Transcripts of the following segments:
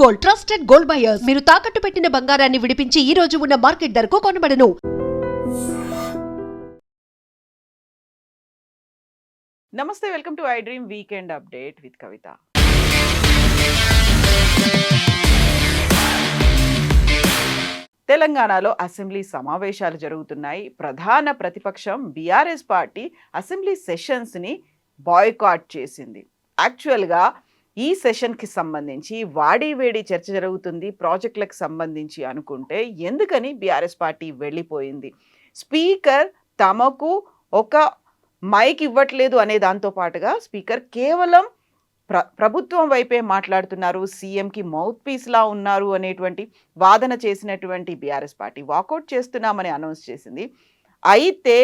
Gold, trusted gold buyers. మీరు తాకట్టు పెట్టిన బంగారాన్ని విడిపించి ఈ రోజు ఉన్న మార్కెట్ ధరకు కొనబడను. నమస్తే, welcome to I dream weekend update with Kavitha. తెలంగాణలో అసెంబ్లీ సమావేశాలు జరుగుతున్నాయి. ప్రధాన ప్రతిపక్షం బీఆర్ఎస్ పార్టీ అసెంబ్లీ సెషన్స్ని బాయ్కాట్ చేసింది. యాక్చువల్గా ఈ సెషన్కి సంబంధించి వాడివేడి చర్చ జరుగుతుంది ప్రాజెక్టులకు సంబంధించి అనుకుంటే, ఎందుకని బీఆర్ఎస్ పార్టీ వెళ్ళిపోయింది? స్పీకర్ తమకు ఒక మైక్ ఇవ్వట్లేదు అనే దాంతో పాటుగా స్పీకర్ కేవలం ప్రభుత్వం వైపే మాట్లాడుతున్నారు, సీఎంకి మౌత్ పీస్లా ఉన్నారు అనేటువంటి వాదన చేసినటువంటి బీఆర్ఎస్ పార్టీ వాకౌట్ చేస్తున్నామని అనౌన్స్ చేసింది. అయితే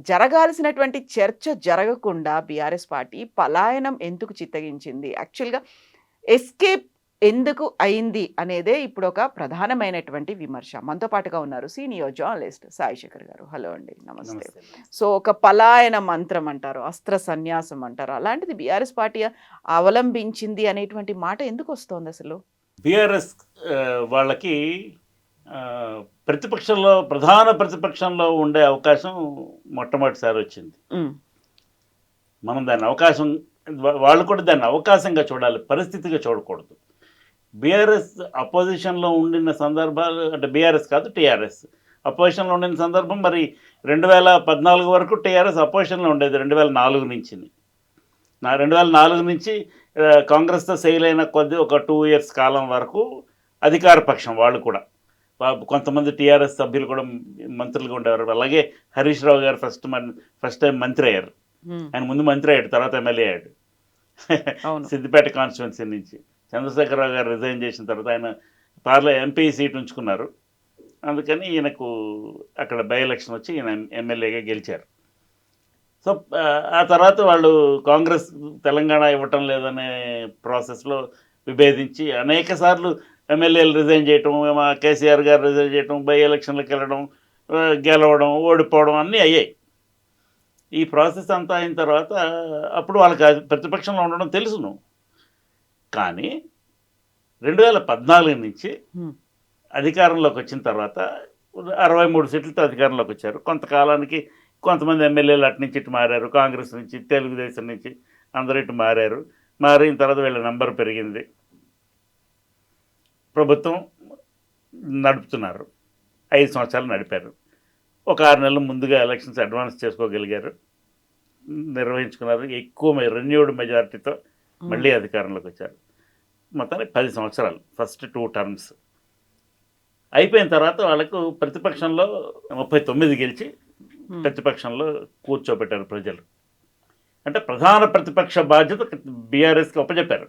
జరగాల్సినటువంటి చర్చ జరగకుండా బీఆర్ఎస్ పార్టీ పలాయనం ఎందుకు చిత్తగించింది, యాక్చువల్గా ఎస్కేప్ ఎందుకు అయింది అనేదే ఇప్పుడు ఒక ప్రధానమైనటువంటి విమర్శ. మనతో పాటుగా ఉన్నారు సీనియర్ జర్నలిస్ట్ సాయి శేఖర్ గారు. హలో అండి, నమస్తే. సో ఒక పలాయన మంత్రం అంటారు, అస్త్ర సన్యాసం అంటారు, అలాంటిది బీఆర్ఎస్ పార్టీ అవలంబించింది అనేటువంటి మాట ఎందుకు వస్తుంది? అసలు బీఆర్ఎస్ వాళ్ళకి ప్రతిపక్షంలో ప్రధాన ప్రతిపక్షంలో ఉండే అవకాశం మొట్టమొదటిసారి వచ్చింది. మనం దాన్ని అవకాశం, వాళ్ళు కూడా దాన్ని అవకాశంగా చూడాలి, పరిస్థితిగా చూడకూడదు. బీఆర్ఎస్ అపోజిషన్లో ఉండిన సందర్భాలు, అంటే బీఆర్ఎస్ కాదు టీఆర్ఎస్ అపోజిషన్లో ఉండిన సందర్భం, మరి 2014 వరకు టీఆర్ఎస్ అపోజిషన్లో ఉండేది. 2004 నుంచి 2004 నుంచి కాంగ్రెస్తో సెయిల్ అయిన ఒక 2 years కాలం వరకు అధికార పక్షం వాళ్ళు కూడా, కొంతమంది టీఆర్ఎస్ సభ్యులు కూడా మంత్రులుగా ఉండేవారు. అలాగే హరీష్ రావు గారు ఫస్ట్ టైం మంత్రి అయ్యారు. ఆయన ముందు మంత్రి అయ్యాడు, తర్వాత ఎమ్మెల్యే అయ్యాడు సిద్దిపేట కాన్స్టిట్యున్సీ నుంచి. చంద్రశేఖరరావు గారు రిజైన్ చేసిన తర్వాత ఆయన ఎంపీ సీట్ ఉంచుకున్నారు. అందుకని ఈయనకు అక్కడ బై ఎలక్షన్ వచ్చి ఈయన ఎమ్మెల్యేగా గెలిచారు. సో ఆ తర్వాత వాళ్ళు కాంగ్రెస్ తెలంగాణ ఇవ్వటం లేదనే ప్రాసెస్లో విభేదించి అనేక సార్లు ఎమ్మెల్యేలు రిజైన్ చేయటం, కేసీఆర్ గారు రిజైన్ చేయటం, బై ఎలక్షన్లకు వెళ్ళడం, గెలవడం, ఓడిపోవడం అన్నీ అయ్యాయి. ఈ ప్రాసెస్ అంతా అయిన తర్వాత అప్పుడు వాళ్ళకి ప్రతిపక్షంలో ఉండడం తెలుసును. కానీ 2014 నుంచి అధికారంలోకి వచ్చిన తర్వాత 63 సీట్లతో అధికారంలోకి వచ్చారు. కొంతకాలానికి కొంతమంది ఎమ్మెల్యేలు అటు నుంచి ఇటు మారారు, కాంగ్రెస్ నుంచి, తెలుగుదేశం నుంచి అందరూ ఇటు మారారు. మారిన తర్వాత వీళ్ళ నెంబర్ పెరిగింది, ప్రభుత్వం నడుపుతున్నారు. 5 సంవత్సరాలు నడిపారు. ఒక 6 నెలలు ముందుగా ఎలక్షన్స్ అడ్వాన్స్ చేసుకోగలిగారు, నిర్వహించుకున్నారు. ఎక్కువ రెన్యూడ్ మెజారిటీతో మళ్ళీ అధికారంలోకి వచ్చారు. మొత్తానికి 10 సంవత్సరాలు, ఫస్ట్ 2 terms అయిపోయిన తర్వాత వాళ్ళకు ప్రతిపక్షంలో 39 గెలిచి ప్రతిపక్షంలో కూర్చోబెట్టారు ప్రజలు. అంటే ప్రధాన ప్రతిపక్ష బాధ్యత బీఆర్ఎస్కి అప్పచెప్పారు.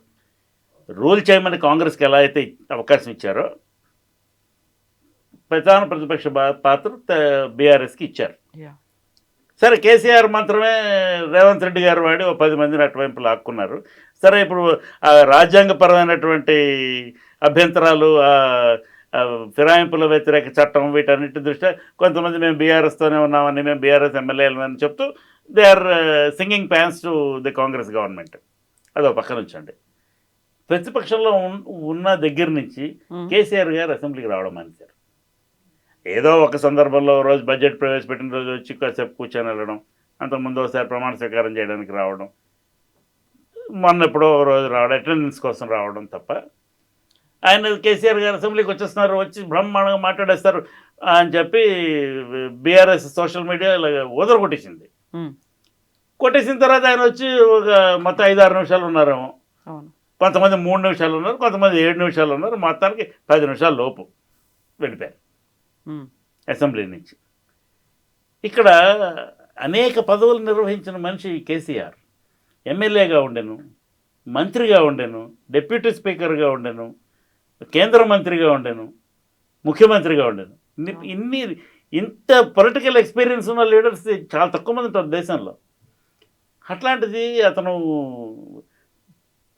రూల్ చేయమని కాంగ్రెస్కి ఎలా అయితే అవకాశం ఇచ్చారో ప్రధాన ప్రతిపక్ష పాత్ర బీఆర్ఎస్కి ఇచ్చారు. సరే, కేసీఆర్ మాత్రమే రేవంత్ రెడ్డి గారు వాడి 10 మందిని అటువైపు లాక్కున్నారు. సరే, ఇప్పుడు రాజ్యాంగపరమైనటువంటి అభ్యంతరాలు, ఫిరాయింపుల వ్యతిరేక చట్టం, వీటన్నిటి దృష్ట్యా కొంతమంది మేము బీఆర్ఎస్తోనే ఉన్నామని, మేము బీఆర్ఎస్ ఎమ్మెల్యేలని చెప్తూ they are singing paeans to the Congress government. అదో పక్కన ఉంచండి. ప్రతిపక్షంలో ఉన్న దగ్గర నుంచి కేసీఆర్ గారు అసెంబ్లీకి రావడం మానేశారు. ఏదో ఒక సందర్భంలో రోజు బడ్జెట్ ప్రవేశపెట్టిన రోజు వచ్చి కాసేపు కూర్చొని వెళ్ళడం, అంతకుముందు ఒకసారి ప్రమాణ స్వీకారం చేయడానికి రావడం, మొన్న ఎప్పుడో రోజు రావడం, అటెండెన్స్ కోసం రావడం తప్ప, ఆయన కేసీఆర్ గారు అసెంబ్లీకి వచ్చేస్తున్నారు, వచ్చి బ్రహ్మాండంగా మాట్లాడేస్తారు అని చెప్పి బీఆర్ఎస్ సోషల్ మీడియా ఓదర కొట్టేసింది. కొట్టేసిన తర్వాత ఆయన వచ్చి ఒక మొత్తం 5-6 నిమిషాలు ఉన్నారేమో, కొంతమంది 3 నిమిషాలు ఉన్నారు, కొంతమంది 7 నిమిషాలు ఉన్నారు, మొత్తానికి 10 నిమిషాల లోపు వెళ్ళిపోయారు అసెంబ్లీ నుంచి. ఇక్కడ అనేక పదవులు నిర్వహించిన మనిషి కేసీఆర్. ఎమ్మెల్యేగా ఉండెను, మంత్రిగా ఉండెను, డిప్యూటీ స్పీకర్గా ఉండెను, కేంద్ర మంత్రిగా ఉండెను, ముఖ్యమంత్రిగా ఉండెను. ఇంత పొలిటికల్ ఎక్స్పీరియన్స్ ఉన్న లీడర్స్ చాలా తక్కువ మంది ఉంటారు దేశంలో. అట్లాంటిది అతను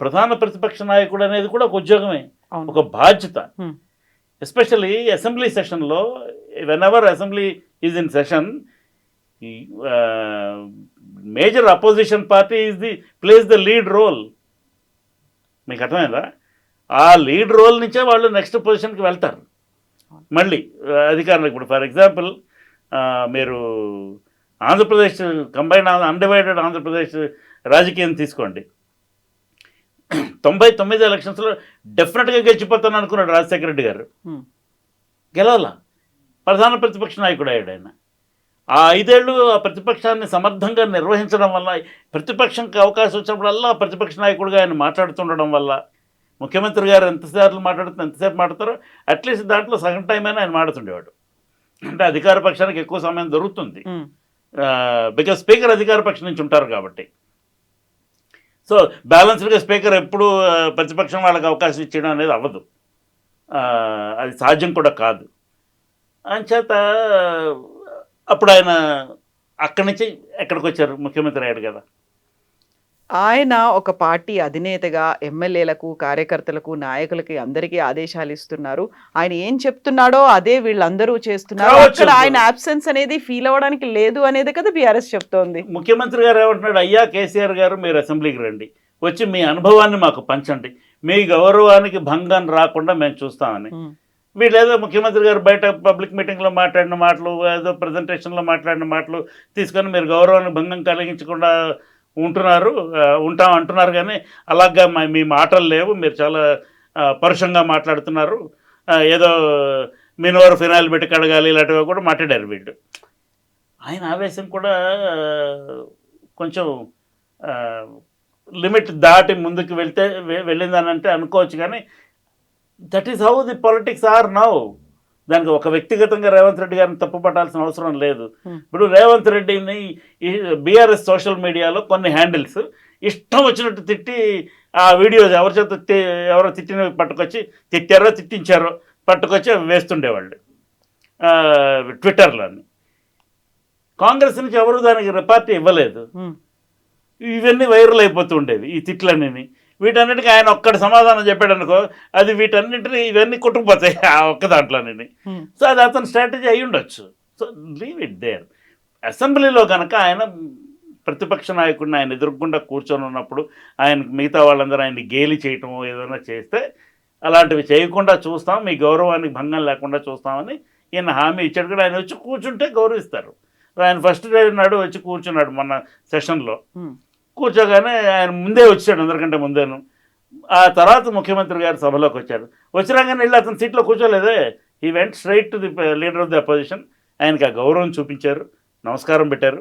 ప్రధాన ప్రతిపక్ష నాయకుడు అనేది కూడా ఒక ఉద్యోగమే, ఒక బాధ్యత. ఎస్పెషల్లీ అసెంబ్లీ సెషన్లో, whenever assembly is in session, major opposition party is plays the lead role. మీకు అర్థమైందా? ఆ లీడ్ రోల్ నుంచే వాళ్ళు నెక్స్ట్ పొజిషన్కి వెళ్తారు మళ్ళీ అధికారులకు. ఇప్పుడు ఫర్ ఎగ్జాంపుల్ మీరు ఆంధ్రప్రదేశ్ కంబైన్ అన్డివైడెడ్ ఆంధ్రప్రదేశ్ రాజకీయం తీసుకోండి. 99 ఎలక్షన్స్లో డెఫినెట్గా గెలిచిపోతాను అనుకున్నాడు రాజశేఖర రెడ్డి గారు. గెలవాల, ప్రధాన ప్రతిపక్ష నాయకుడు అయ్యాడు ఆయన. ఆ 5 ఏళ్ళు ఆ ప్రతిపక్షాన్ని సమర్థంగా నిర్వహించడం వల్ల, ప్రతిపక్షంకి అవకాశం వచ్చినప్పుడల్లా ప్రతిపక్ష నాయకుడిగా ఆయన మాట్లాడుతుండడం వల్ల, ముఖ్యమంత్రి గారు ఎంతసేపు మాట్లాడతారో అట్లీస్ట్ దాంట్లో సగం టైం అయినా ఆయన మాడుతుండేవాడు. అంటే అధికార పక్షానికి ఎక్కువ సమయం దొరుకుతుంది, బికాజ్ స్పీకర్ అధికార పక్షం నుంచి ఉంటారు కాబట్టి. సో బ్యాలెన్స్డ్గా స్పీకర్ ఎప్పుడు ప్రతిపక్షం వాళ్ళకి అవకాశం ఇచ్చడం అనేది అవ్వదు, అది సాధ్యం కూడా కాదు. అంచేత అప్పుడు ఆయన అక్కడి నుంచి ఎక్కడికి వచ్చారు, ముఖ్యమంత్రి అయ్యాడు కదా. ఆయన ఒక పార్టీ అధినేతగా ఎమ్మెల్యేలకు, కార్యకర్తలకు, నాయకులకి అందరికీ ఆదేశాలు ఇస్తున్నారు. ఆయన ఏం చెప్తున్నాడో అదే వీళ్ళందరూ చేస్తున్నారు. అక్కడ ఆయన అబ్సెన్స్ అనేది ఫీల్ అవ్వడానికి లేదు అనేది కదా బీఆర్ఎస్ చెప్తోంది. ముఖ్యమంత్రి గారు ఏమంటున్నాడు, అయ్యా కేసీఆర్ గారు మీరు అసెంబ్లీకి రండి, వచ్చి మీ అనుభవాన్ని మాకు పంచండి, మీ గౌరవానికి భంగం రాకుండా మేము చూస్తామని. వీళ్ళు ఏదో ముఖ్యమంత్రి గారు బయట పబ్లిక్ మీటింగ్లో మాట్లాడిన మాటలు, ఏదో ప్రజెంటేషన్లో మాట్లాడిన మాటలు తీసుకొని మీరు గౌరవానికి భంగం కలిగించకుండా ఉంటాం అంటున్నారు. కానీ అలాగా మీ మాటలు లేవు, మీరు చాలా పరుషంగా మాట్లాడుతున్నారు, ఏదో మినోరు ఫినాయిల్ పెట్టి కడగాలి ఇలాంటివి కూడా మాట్లాడారు వీళ్ళు. ఆయన ఆవేశం కూడా కొంచెం లిమిట్ దాటి ముందుకు వెళ్ళిందని అంటే అనుకోవచ్చు. కానీ that is how the politics are now. దానికి ఒక వ్యక్తిగతంగా రేవంత్ రెడ్డి గారిని తప్పు పట్టాల్సిన అవసరం లేదు. ఇప్పుడు రేవంత్ రెడ్డిని బీఆర్ఎస్ సోషల్ మీడియాలో కొన్ని హ్యాండిల్స్ ఇష్టం వచ్చినట్టు తిట్టి, ఆ వీడియోస్ ఎవరో తిట్టారో తిట్టించారో పట్టుకొచ్చి వేస్తుండేవాళ్ళు ట్విట్టర్లోని. కాంగ్రెస్ నుంచి ఎవరు దానికి రిపార్టీ ఇవ్వలేదు. ఇవన్నీ వైరల్ అయిపోతూ ఉండేవి ఈ తిట్లన్నీ. వీటన్నిటికీ ఆయన ఒక్కటి సమాధానం చెప్పాడు అనుకో, అది వీటన్నింటినీ ఇవన్నీ కొట్టుకుపోతాయి ఆ ఒక్క దాంట్లోనే. సో అది అతని స్ట్రాటజీ అయి ఉండొచ్చు. So leave it there. అసెంబ్లీలో కనుక ఆయన ప్రతిపక్ష నాయకుడిని ఆయన ఎదురుకుండా కూర్చొని ఉన్నప్పుడు ఆయన మిగతా వాళ్ళందరూ ఆయన్ని గేలి చేయటమో ఏదైనా చేస్తే, అలాంటివి చేయకుండా చూస్తాం, మీ గౌరవానికి భంగం లేకుండా చూస్తామని ఈయన హామీ ఇచ్చాడు కూడా. ఆయన వచ్చి కూర్చుంటే గౌరవిస్తారు. ఆయన ఫస్ట్ డే నాడు వచ్చి కూర్చున్నాడు మొన్న సెషన్లో. కూర్చోగానే ఆయన ముందే వచ్చాడు, అందరికంటే ముందేను. ఆ తర్వాత ముఖ్యమంత్రి గారు సభలోకి వచ్చారు. వచ్చినాగానే వెళ్ళి అతని సీట్లో కూర్చోలేదే, ఈ vent straight to the leader of the opposition. ఆయనకి ఆ గౌరవం చూపించారు, నమస్కారం పెట్టారు,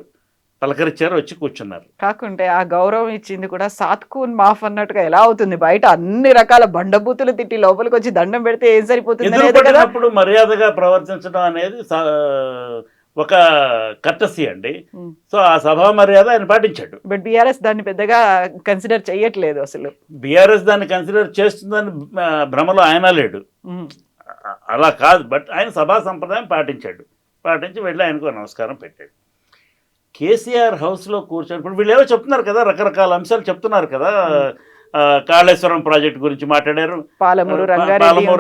పలకరించారు, వచ్చి కూర్చున్నారు. కాకుంటే ఆ గౌరవం ఇచ్చింది కూడా సాత్కూన్ మాఫ్ అన్నట్టుగా ఎలా అవుతుంది? బయట అన్ని రకాల బండబూతులు తిట్టి లోపలికి వచ్చి దండం పెడితే ఏం సరిపోతుంది? ఎదురుపడినప్పుడు మర్యాదగా ప్రవర్తించడం అనేది ఒక కర్టసీ అండి. సో ఆ సభా మర్యాద ఆయన పాటించాడు. బట్ బీఆర్ఎస్ దాన్ని పెద్దగా కన్సిడర్ చేయట్లేదు. అసలు బీఆర్ఎస్ దాన్ని కన్సిడర్ చేస్తుందని భ్రమలో ఆయన లేడు, అలా కాదు. బట్ ఆయన సభా సంప్రదాయం పాటించి వెళ్ళి ఆయనకు నమస్కారం పెట్టాడు. కేసీఆర్ హౌస్లో కూర్చొని ఇప్పుడు వీళ్ళు ఏవో చెప్తున్నారు కదా, రకరకాల అంశాలు చెప్తున్నారు కదా. కాళేశ్వరం ప్రాజెక్టు గురించి మాట్లాడారు, పాలమూరు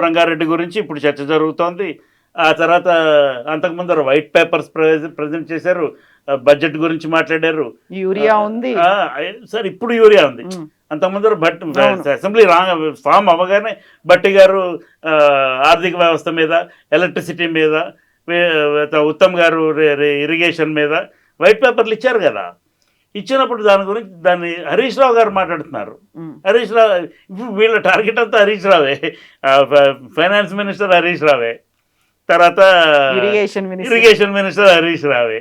రంగారెడ్డి గురించి ఇప్పుడు చర్చ జరుగుతోంది. ఆ తర్వాత అంతకుముందు వైట్ పేపర్స్ ప్రజెంట్ చేశారు, బడ్జెట్ గురించి మాట్లాడారు, యూరియా ఉంది సార్, ఇప్పుడు యూరియా ఉంది. అంతకుముందు అసెంబ్లీ ఫామ్ అవ్వగానే భట్టి గారు ఆర్థిక వ్యవస్థ మీద, ఎలక్ట్రిసిటీ మీద, ఉత్తమ్ గారు ఇరిగేషన్ మీద వైట్ పేపర్లు ఇచ్చారు కదా. ఇచ్చినప్పుడు దాన్ని హరీష్ రావు గారు మాట్లాడుతున్నారు. హరీష్ రావు ఇప్పుడు వీళ్ళ టార్గెట్ అంతా హరీష్ రావే, ఫైనాన్స్ మినిస్టర్ హరీష్ రావే, తర్వాత ఇరిగేషన్ మినిస్టర్ హరీష్ రావే.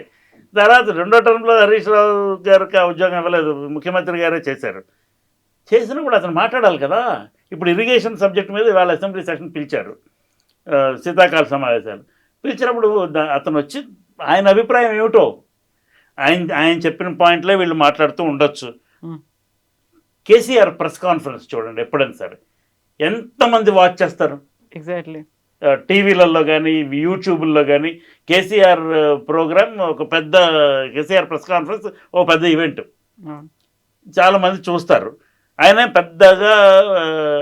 తర్వాత రెండో టర్మ్లో హరీష్ రావు గారికి ఉద్యోగం ఇవ్వలేదు, ముఖ్యమంత్రి గారే చేసినప్పుడు అతను మాట్లాడాలి కదా. ఇప్పుడు ఇరిగేషన్ సబ్జెక్ట్ మీద వాళ్ళ అసెంబ్లీ సెషన్ పిలిచారు, శీతాకాల సమావేశాలు పిలిచినప్పుడు అతను వచ్చి ఆయన అభిప్రాయం ఏమిటో ఆయన చెప్పిన పాయింట్లే వీళ్ళు మాట్లాడుతూ ఉండొచ్చు. కేసీఆర్ ప్రెస్ కాన్ఫరెన్స్ చూడండి, ఎప్పుడైనా సరే ఎంతమంది వాచ్ చేస్తారు. ఎగ్జాక్ట్లీ టీవీలలో కానీ యూట్యూబ్లో కానీ KCR program KCR press conference ఓ పెద్ద ఈవెంట్, చాలామంది చూస్తారు. ఆయన పెద్దగా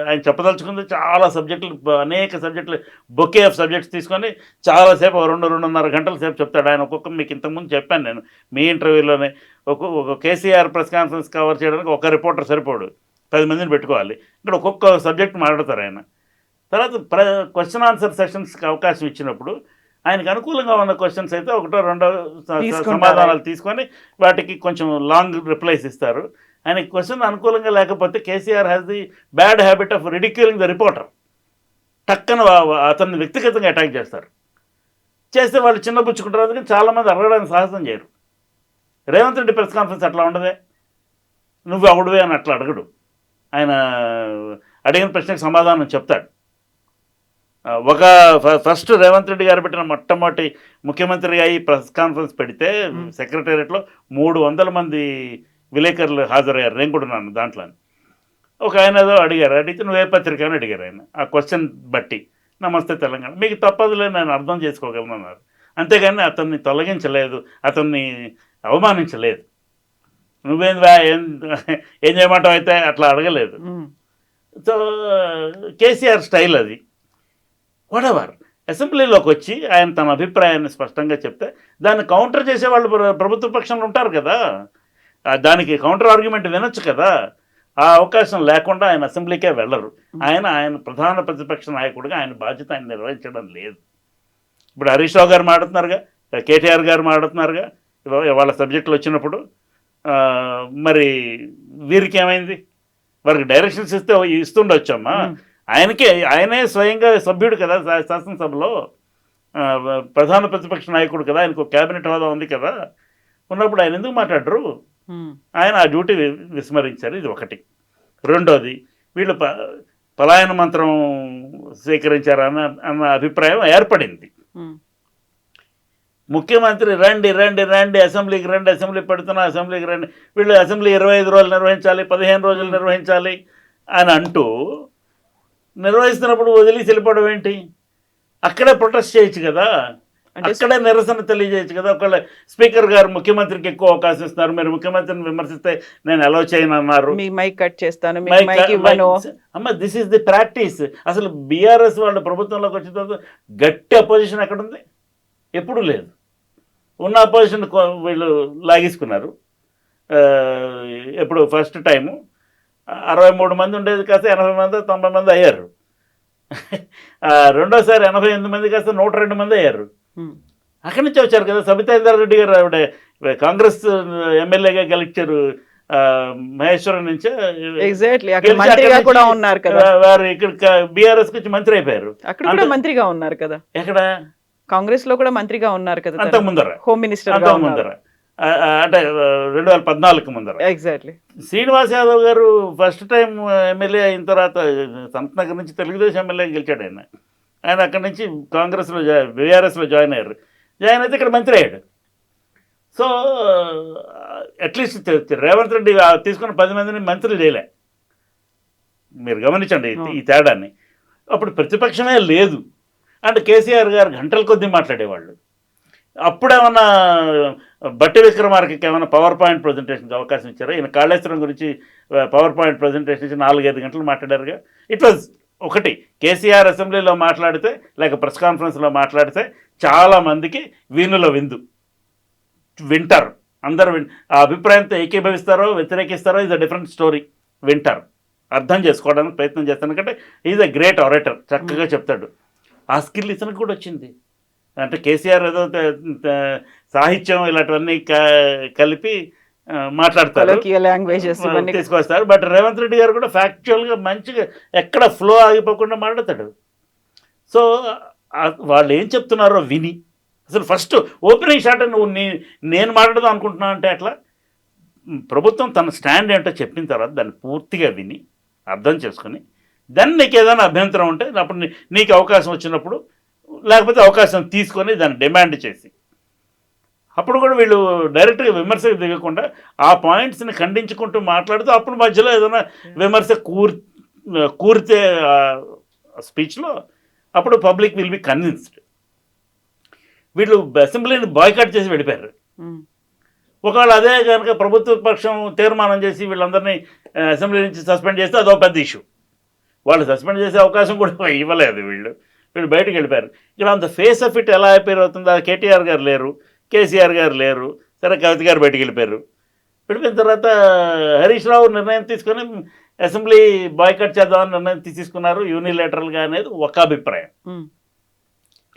ఆయన చెప్పదలుచుకుంది చాలా సబ్జెక్టులు, అనేక సబ్జెక్టులు, బొకే ఆఫ్ సబ్జెక్ట్స్ తీసుకొని చాలాసేపు 2-2.5 గంటల సేపు చెప్తాడు ఆయన. మీకు ఇంతకుముందు చెప్పాను నేను మీ ఇంటర్వ్యూలోనే, ఒక కేసీఆర్ ప్రెస్ కాన్ఫరెన్స్ కవర్ చేయడానికి ఒక రిపోర్టర్ సరిపోడు, 10 మందిని పెట్టుకోవాలి. ఇక్కడ ఒక్కొక్క సబ్జెక్ట్ మాట్లాడతారు ఆయన. తర్వాత క్వశ్చన్ ఆన్సర్ సెషన్స్కి అవకాశం ఇచ్చినప్పుడు ఆయనకు అనుకూలంగా ఉన్న క్వశ్చన్స్ అయితే ఒకటో రెండో సమాధానాలు తీసుకొని వాటికి కొంచెం లాంగ్ రిప్లైస్ ఇస్తారు. ఆయనకి క్వశ్చన్ అనుకూలంగా లేకపోతే KCR has the bad habit of ridiculing the reporter. టక్కన అతన్ని వ్యక్తిగతంగా అటాక్ చేస్తారు. చేస్తే వాళ్ళు చిన్నపుచ్చుకుంటారు. అందుకని చాలామంది అడగడానికి సాహసం చేయరు. రేవంత్ రెడ్డి ప్రెస్ కాన్ఫరెన్స్ అట్లా ఉండదే, నువ్వు అవడువే అని అట్లా అడగడు. ఆయన అడిగిన ప్రశ్నకు సమాధానం చెప్తాడు. ఫస్ట్ రేవంత్ రెడ్డి గారు పెట్టిన మొట్టమొదటి ముఖ్యమంత్రిగా ఈ ప్రెస్ కాన్ఫరెన్స్ పెడితే సెక్రటేరియట్లో 300 మంది విలేకరులు హాజరయ్యారు. నేను కూడా ఉన్నాను దాంట్లో. ఒక ఆయన ఏదో అడిగారు, అడిగితే నువ్వే పత్రిక అని అడిగారు. ఆయన ఆ క్వశ్చన్ బట్టి నమస్తే తెలంగాణ, మీకు తప్పదులే నేను అర్థం చేసుకోగలను అన్నారు. అంతేగాని అతన్ని తొలగించలేదు, అతన్ని అవమానించలేదు. నువ్వేం ఏం చేయమంటావు అయితే అట్లా అడగలేదు. సో కేసీఆర్ స్టైల్ అది. వాటెవర్ అసెంబ్లీలోకి వచ్చి ఆయన తన అభిప్రాయాన్ని స్పష్టంగా చెప్తే దాన్ని కౌంటర్ చేసేవాళ్ళు ప్రభుత్వ పక్షంలో ఉంటారు కదా, దానికి కౌంటర్ ఆర్గ్యుమెంట్ వినొచ్చు కదా. ఆ అవకాశం లేకుండా ఆయన అసెంబ్లీకే వెళ్ళరు. ఆయన ప్రధాన ప్రతిపక్ష నాయకుడిగా ఆయన బాధ్యత ఆయన నిర్వహించడం లేదు. ఇప్పుడు హరీష్ రావు గారు మాట్లాడుతున్నారుగా, కేటీఆర్ గారు మాట్లాడుతున్నారుగా వాళ్ళ సబ్జెక్టులు వచ్చినప్పుడు. మరి వీరికి ఏమైంది? వారికి డైరెక్షన్స్ ఇస్తుండొచ్చమ్మా. ఆయనే స్వయంగా సభ్యుడు కదా శాసనసభలో, ప్రధాన ప్రతిపక్ష నాయకుడు కదా, ఆయనకు క్యాబినెట్ హోదా ఉంది కదా. ఉన్నప్పుడు ఆయన ఎందుకు మాట్లాడరు? ఆయన ఆ డ్యూటీ విస్మరించారు. ఇది ఒకటి. రెండోది, వీళ్ళు పలాయన మంత్రం స్వీకరించారన్న అభిప్రాయం ఏర్పడింది. ముఖ్యమంత్రి రండి రండి రండి అసెంబ్లీకి రండి, అసెంబ్లీ పెడుతున్నా అసెంబ్లీకి రండి, వీళ్ళు అసెంబ్లీ 25 రోజులు నిర్వహించాలి, 15 రోజులు నిర్వహించాలి అని అంటూ నిర్వహిస్తున్నప్పుడు వదిలి వెళ్ళిపోవడం ఏంటి? అక్కడే ప్రొటెస్ట్ చేయొచ్చు కదా, అక్కడే నిరసన తెలియజేయచ్చు కదా. ఒకవేళ స్పీకర్ గారు ముఖ్యమంత్రికి ఎక్కువ అవకాశం ఇస్తున్నారు, మీరు ముఖ్యమంత్రిని విమర్శిస్తే నేను అలౌ చేయను అన్నారు, మైక్ కట్ చేస్తాను, అమ్మ దిస్ ఈస్ ది ప్రాక్టీస్. అసలు బీఆర్ఎస్ వాళ్ళు ప్రభుత్వంలోకి వచ్చిన తర్వాత గట్టి అపోజిషన్ ఎక్కడుంది? ఎప్పుడూ లేదు. ఉన్న అపోజిషన్ వీళ్ళు లాగేసుకున్నారు. ఎప్పుడు ఫస్ట్ టైము 63 మంది ఉండేది కాస్త 80 మంది 90 మంది అయ్యారు. రెండోసారి 88 మంది కాస్త 102 మంది అయ్యారు. అక్కడి నుంచి వచ్చారు కదా. సబితా ఇంద్రారెడ్డి గారు ఆవిడ కాంగ్రెస్ ఎమ్మెల్యేగా గెలిచారు మహేశ్వరం నుంచి. వారు ఇక్కడ బీఆర్ఎస్ నుంచి మంత్రి అయిపోయారు. అక్కడ మంత్రిగా ఉన్నారు కదా. ఎక్కడ? కాంగ్రెస్ లో కూడా మంత్రిగా ఉన్నారు కదా. అంతకు ముందర హోమ్ మినిస్టర్ ముందర, అంటే 2014 ముందర. ఎగ్జాక్ట్లీ. శ్రీనివాస్ యాదవ్ గారు ఫస్ట్ టైం ఎమ్మెల్యే అయిన తర్వాత సంతనగర్ నుంచి తెలుగుదేశం ఎమ్మెల్యే గెలిచాడు. ఆయన అక్కడి నుంచి కాంగ్రెస్లో బీఆర్ఎస్లో జాయిన్ అయ్యారు. జాయిన్ అయితే ఇక్కడ మంత్రి అయ్యాడు. సో అట్లీస్ట్ రేవంత్ రెడ్డి తీసుకున్న 10 మందిని మంత్రులు చేయలే. మీరు గమనించండి ఈ తేడాన్ని. అప్పుడు ప్రతిపక్షమే లేదు. అంటే కేసీఆర్ గారు గంటల కొద్దీ మాట్లాడేవాళ్ళు. అప్పుడేమన్నా బట్టి విక్రమార్కకి ఏమైనా పవర్ పాయింట్ ప్రజెంటేషన్కి అవకాశం ఇచ్చారా? ఈయన కాళేశ్వరం గురించి పవర్ పాయింట్ ప్రజెంటేషన్ ఇచ్చి 4-5 గంటలు మాట్లాడారుగా. ఇట్ వాజ్ ఒకటి. కేసీఆర్ అసెంబ్లీలో మాట్లాడితే లేక ప్రెస్ కాన్ఫరెన్స్లో మాట్లాడితే చాలామందికి వీణుల విందు, వింటారు అందరు. ఆ అభిప్రాయంతో ఏకీభవిస్తారో వ్యతిరేకిస్తారో ఇది డిఫరెంట్ స్టోరీ. వింటారు, అర్థం చేసుకోవడానికి ప్రయత్నం చేస్తాను. ఎందుకంటే ఈజ్ అ గ్రేట్ ఆరేటర్, చక్కగా చెప్తాడు. ఆ స్కిల్ ఇతనికి కూడా వచ్చింది. అంటే కేసీఆర్ ఏదో సాహిత్యం ఇలాంటివన్నీ కలిపి మాట్లాడతారు, తీసుకొస్తారు. బట్ రేవంత్ రెడ్డి గారు కూడా ఫ్యాక్చువల్గా మంచిగా ఎక్కడ ఫ్లో ఆగిపోకుండా మాట్లాడతాడు. సో వాళ్ళు ఏం చెప్తున్నారో విని అసలు ఫస్ట్ ఓపెనింగ్ షాట్ నువ్వు నేను మాట్లాడదాం అనుకుంటున్నా అంటే అట్లా ప్రభుత్వం తన స్టాండ్ ఏంటో చెప్పిన తర్వాత దాన్ని పూర్తిగా విని అర్థం చేసుకొని దెన్ నీకు ఏదైనా అభ్యంతరం ఉంటే అప్పుడు నీకు అవకాశం వచ్చినప్పుడు, లేకపోతే అవకాశం తీసుకొని దాన్ని డిమాండ్ చేసి, అప్పుడు కూడా వీళ్ళు డైరెక్ట్గా విమర్శకు దిగకుండా ఆ పాయింట్స్ని ఖండించుకుంటూ మాట్లాడుతూ అప్పుడు మధ్యలో ఏదైనా విమర్శ కూరితే స్పీచ్లో అప్పుడు పబ్లిక్ విల్ బి కన్విన్స్డ్. వీళ్ళు అసెంబ్లీని బాయ్కాట్ చేసి వెళ్ళిపోయారు. ఒకవేళ అదే కనుక ప్రభుత్వ పక్షం తీర్మానం చేసి వీళ్ళందరినీ అసెంబ్లీ నుంచి సస్పెండ్ చేస్తే అదో పెద్ద ఇష్యూ. వాళ్ళు సస్పెండ్ చేసే అవకాశం కూడా ఇవ్వలేదు. వీళ్ళు బయటకు వెళ్ళిపోయారు. ఇలా అంత ఫేస్ ఆఫ్ ఇట్ ఎలా అయిపోయారు అవుతుంది. కేటీఆర్ గారు లేరు, కేసీఆర్ గారు లేరు, సరే కవిత గారు బయటకు వెళ్ళిపోయారు. వెళ్ళిపోయిన తర్వాత హరీష్ రావు నిర్ణయం తీసుకొని అసెంబ్లీ బాయ్కట్ చేద్దామని నిర్ణయం తీసుకున్నారు యూనిలేటరల్గా అనేది ఒక అభిప్రాయం.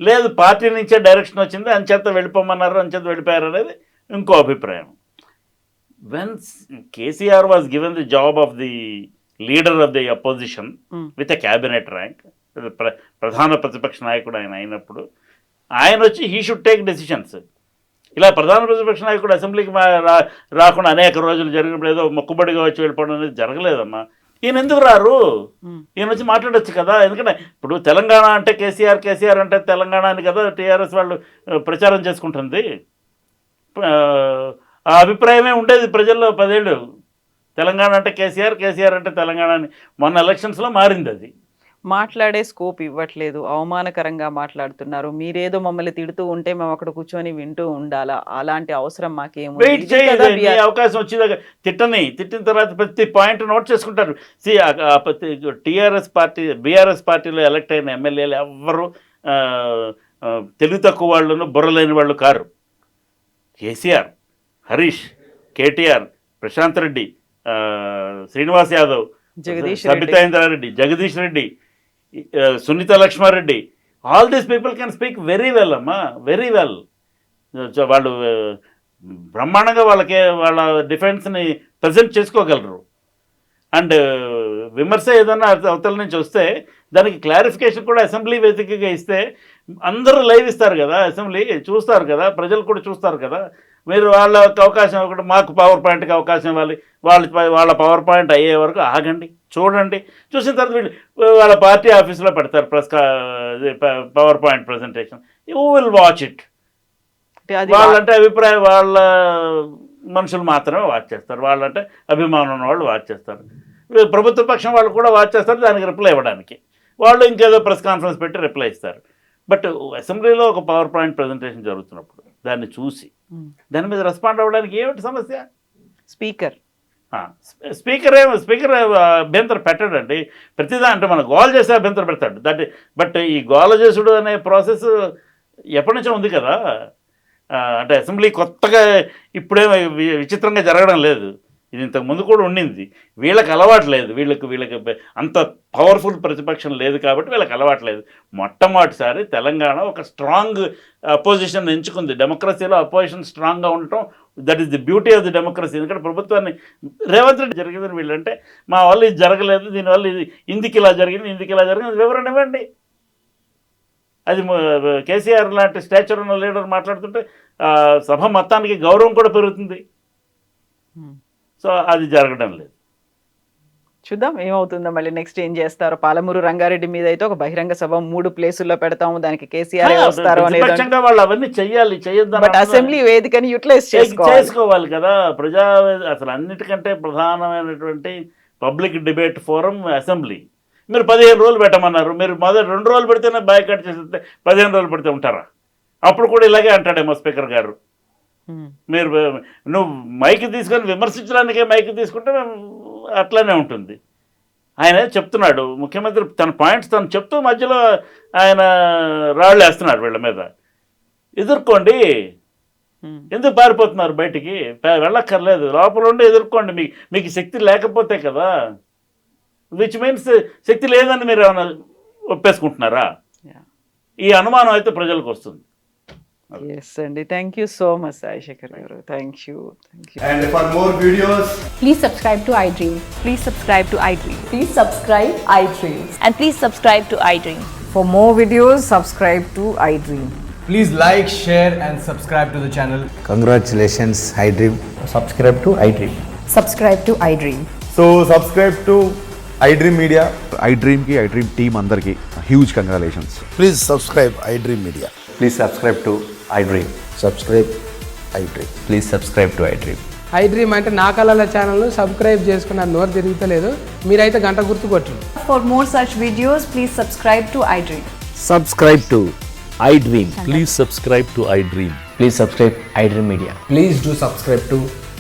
లేదు పార్టీ నుంచే డైరెక్షన్ వచ్చింది అంచేత వెళ్ళిపోమన్నారు అంచేత వెళ్ళిపోయారు అనేది ఇంకో అభిప్రాయం. When KCR was given the job of the leader of the opposition with a cabinet rank, ప్రధాన ప్రతిపక్ష నాయకుడు ఆయన అయినప్పుడు ఆయన వచ్చి హీ షుడ్ టేక్ డెసిషన్స్. ఇలా ప్రధాన ప్రతిపక్ష నాయకుడు అసెంబ్లీకి రాకుండా అనేక రోజులు జరిగినప్పుడు ఏదో మొక్కుబడిగా వచ్చి వెళ్ళిపోవడం అనేది జరగలేదమ్మా. ఈయన ఎందుకు రారు? ఈయన వచ్చి మాట్లాడొచ్చు కదా. ఎందుకంటే ఇప్పుడు తెలంగాణ అంటే కేసీఆర్, కేసీఆర్ అంటే తెలంగాణ అని కదా టీఆర్ఎస్ వాళ్ళు ప్రచారం చేసుకుంటుంది. ఆ అభిప్రాయమే ఉండేది ప్రజల్లో 10 ఏళ్ళు. తెలంగాణ అంటే కేసీఆర్, కేసీఆర్ అంటే తెలంగాణ అని. మొన్న ఎలక్షన్స్లో మారింది అది. మాట్లాడే స్కోప్ ఇవ్వట్లేదు, అవమానకరంగా మాట్లాడుతున్నారు. మీరేదో మమ్మల్ని తిడుతూ ఉంటే మేము అక్కడ కూర్చొని వింటూ ఉండాలా? అలాంటి అవసరం మాకేమో. వెయిట్ చేయాలి, అవకాశం వచ్చేదాకా తిట్టిన తర్వాత ప్రతి పాయింట్ నోట్ చేసుకుంటారు. టీఆర్ఎస్ పార్టీ బీఆర్ఎస్ పార్టీలో ఎలక్ట్ అయిన ఎమ్మెల్యేలు ఎవ్వరు తెలివి తక్కువ వాళ్ళను బుర్రలేని వాళ్ళు కారు. KCR, Harish, KTR, Prashant Reddy, Srinivas Yadav, Sabitha Indra Reddy, Jagadish Reddy, Sunitha Laxma Reddy, all these people can speak very well అమ్మా, వెరీ వెల్. వాళ్ళు బ్రహ్మాండంగా వాళ్ళ డిఫెన్స్ని ప్రజెంట్ చేసుకోగలరు. అండ్ విమర్శ ఏదన్నా అవతల నుంచి వస్తే దానికి క్లారిఫికేషన్ కూడా అసెంబ్లీ వేదికగా ఇస్తే అందరూ లైవ్ ఇస్తారు కదా, అసెంబ్లీ చూస్తారు కదా, ప్రజలు కూడా చూస్తారు కదా. మీరు వాళ్ళకి అవకాశం ఒకటి, మాకు పవర్ పాయింట్కి అవకాశం ఇవ్వాలి, వాళ్ళ పవర్ పాయింట్ అయ్యే వరకు ఆగండి, చూడండి. చూసిన తర్వాత వీళ్ళు వాళ్ళ పార్టీ ఆఫీస్లో పెడతారు power point presentation. You will watch it. వాళ్ళంటే అభిప్రాయం, వాళ్ళ మనుషులు మాత్రమే వాచ్ చేస్తారు. వాళ్ళంటే అభిమానం ఉన్న వాళ్ళు వాచ్ చేస్తారు. ప్రభుత్వ పక్షం వాళ్ళు కూడా వాచ్ చేస్తారు దానికి రిప్లై ఇవ్వడానికి. వాళ్ళు ఇంకేదో ప్రెస్ కాన్ఫరెన్స్ పెట్టి రిప్లై ఇస్తారు. బట్ అసెంబ్లీలో ఒక పవర్ పాయింట్ ప్రజెంటేషన్ జరుగుతున్నప్పుడు దాన్ని చూసి దాని మీద రెస్పాండ్ అవ్వడానికి ఏమిటి సమస్య? స్పీకర్ అభ్యంతరం పెట్టాడండి. ప్రతిదా అంటే మన గోల చేస్తే అభ్యంతరం పెడతాడు. బట్ ఈ గోల చేసుడు అనే ప్రాసెస్ ఎప్పటి నుంచో ఉంది కదా. అంటే అసెంబ్లీ కొత్తగా ఇప్పుడే విచిత్రంగా జరగడం లేదు. ఇది ఇంతకు ముందు కూడా ఉండింది. వీళ్ళకి అలవాటు లేదు. వీళ్ళకి అంత పవర్ఫుల్ ప్రతిపక్షం లేదు కాబట్టి వీళ్ళకి అలవాటు లేదు. మొట్టమొదటిసారి తెలంగాణ ఒక స్ట్రాంగ్ అపోజిషన్ ఎంచుకుంది. డెమోక్రసీలో అపోజిషన్ స్ట్రాంగ్గా ఉండటం, that is the beauty of the democracy. ఎందుకంటే ప్రభుత్వాన్ని రేవంత్ రెడ్డి జరిగిందని వీళ్ళంటే మా వల్ల ఇది జరగలేదు, దీనివల్ల ఇది ఇందుకు ఇలా జరిగింది వివరణ ఇవ్వండి. అది కేసీఆర్ లాంటి స్టాచర్ ఉన్న లీడర్ మాట్లాడుతుంటే సభ మొత్తానికి గౌరవం కూడా పెరుగుతుంది. సో అది జరగడం లేదు. చూద్దాం ఏమవుతుందో. మళ్ళీ నెక్స్ట్ ఏం చేస్తారో. పాలమూరు రంగారెడ్డి మీద అయితే ఒక బహిరంగ సభ 3 ప్లేసుల్లో పెడతాము, దానికి కేసీఆర్ వస్తారు అనేది. వాళ్ళు అవన్నీ చేయొద్దు. బట్ అసెంబ్లీ వేదికని యూటిలైజ్ చేసుకోవాలి కదా. అసలు అన్నిటికంటే ప్రధానమైనటువంటి పబ్లిక్ డిబేట్ ఫోరం అసెంబ్లీ. మీరు 15 రోజులు పెట్టమన్నారు. మీరు మొదటి 2 రోజులు పెడితేనే బాయ్కట్ చేస్తే 15 రోజులు పెడితే ఉంటారా? అప్పుడు కూడా ఇలాగే అంటాడేమో స్పీకర్ గారు. మీరు నువ్వు మైక్ తీసుకొని విమర్శించడానికే మైక్ తీసుకుంటే అట్లానే ఉంటుంది. ఆయన చెప్తున్నాడు, ముఖ్యమంత్రి తన పాయింట్స్ తను చెప్తూ మధ్యలో ఆయన రాళ్ళు వేస్తున్నాడు వీళ్ళ మీద. ఎదుర్కోండి, ఎందుకు పారిపోతున్నారు బయటికి? వెళ్ళక్కర్లేదు, లోపల ఉండి ఎదుర్కోండి. మీకు శక్తి లేకపోతే కదా. విచ్ మీన్స్ శక్తి లేదని మీరు ఏమైనా ఒప్పేసుకుంటున్నారా? ఈ అనుమానం అయితే ప్రజలకు వస్తుంది. Yes, అండి. Thank you so much, Sai Shekhar garu. Thank you. And for more videos, please subscribe to iDream. Please subscribe to iDream. Please subscribe iDream. And please subscribe to iDream. For more videos, subscribe to iDream. please like, share and subscribe to the channel. Congratulations, iDream. Subscribe to iDream. Subscribe to iDream. So subscribe to iDream Media. iDream ki iDream team andarki huge congratulations. Please subscribe iDream Media. Please subscribe to iDream. Subscribe iDream. Please subscribe to iDream. iDream అంటే నా కళల channel subscribe చేసుకున్న నోరు తిరుగుతలేదు. మీరైతే గంట గుర్తు కొట్టండి. For more such videos, please subscribe to iDream. Subscribe to iDream. Please subscribe to iDream. Please subscribe iDream Media. Please do subscribe to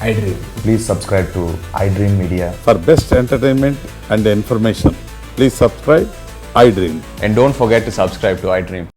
iDream. Please subscribe to iDream Media. For best entertainment and information, please subscribe iDream. And don't forget to subscribe to iDream.